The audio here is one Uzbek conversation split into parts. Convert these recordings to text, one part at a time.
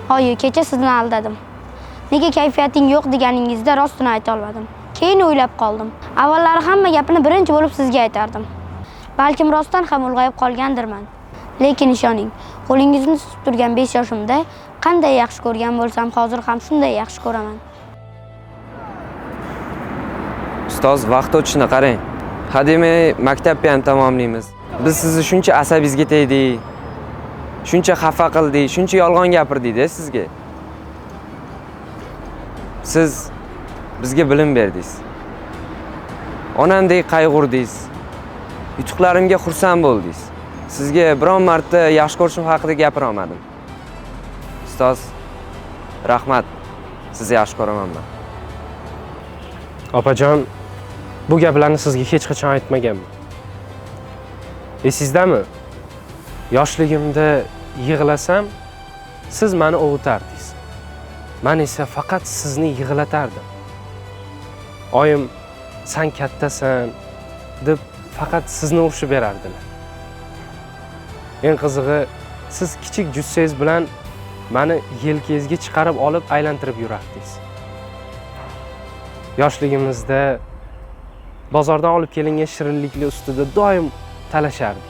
Oyi, kecha sizni aldadim. Nega kayfiyating yo'q deganingizda rostini ayta olmadim. Keyin o'ylab qoldim. Avvallari hamma gapni birinchi bo'lib sizga aytardim. Balkim rostdan ham ulg'ayib qolgandirman. Lekin ishoning, qo'lingizni tutib turgan 5 yoshimda qanday yaxshi ko'rgan bo'lsam, hozir ham shunday yaxshi ko'raman. Ustoz, vaqt o'tishini qarang. Hademay maktabni ham tamomlaymiz. Biz sizni shuncha asabingizga tegdik. Shuncha xafa qildik, shuncha yolg'on gapirdik-da sizga. Siz bizga bilim berdingiz. Onamdek qayg'urdingiz. Yutuqlarimga xursand bo'ldingiz. Sizga biron marta yaxshi ko'rishim haqida gapira olmadim. Ustoz, rahmat. Sizni yaxshi ko'raman men. Opajon, bu gaplarni sizga hech qachon aytmaganman. Esizdami? Yoshligimda yig'lasam, siz meni ovutardingiz. Men esa faqat sizni yig'latardim. Oyim, "Sen kattasan" deb faqat sizni urishib berardilar. Eng qizig'i, siz kichik jussangiz bilan meni yelkangizga chiqarib olib aylantirib yurardingiz. Yoshligimizda bozordan olib kelingan shirinliklar ustida doim talashardik.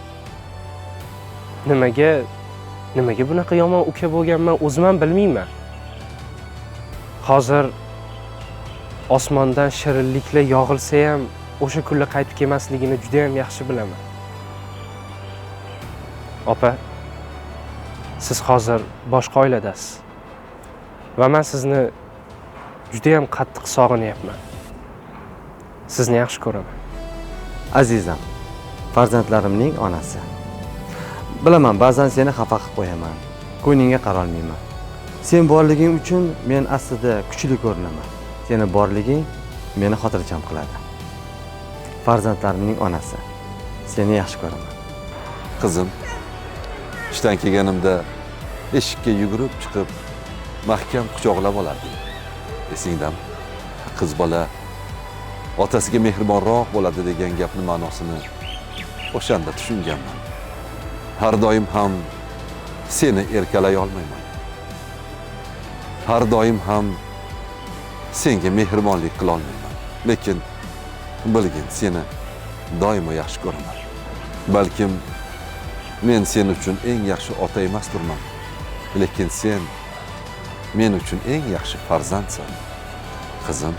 Nimaga bunaqa yomon uka bo'lganman, o'zim ham bilmayman. Hozir osmondan shirinliklar yog'ilsa ham o'sha kunlar qaytib kelmasligini juda ham yaxshi bilaman. Opa, siz hozir boshqa oiladasiz. Va men sizni juda ham qattiq sog'inyapman. Sizni yaxshi ko'raman. Azizam, farzandlarimning onasi. Bilaman, ba'zan seni xafa qilib qo'yaman. Ko'nglingga qara olmayman. Sen borliging uchun men aslida kuchli ko'rinaman. Seni borliging meni xotirjam qiladi. Farzandlarimning onasi. Seni yaxshi ko'raman. Qizim, ishdan kelganimda eshikka yugurib chiqib, mahkam quchoqlab olardi. Esingdami? Qiz bola otasiga mehribonroq bo'ladi degan gapning ma'nosini o'shanda tushunganman. Har doim ham seni erkalay olmayman. Har doim ham senga mehribonlik qila olmayman. Lekin bilgin, seni doimo yaxshi ko'raman. Balkim men sen uchun eng yaxshi ota emasdirman. Lekin sen men uchun eng yaxshi farzandsan. Qizim.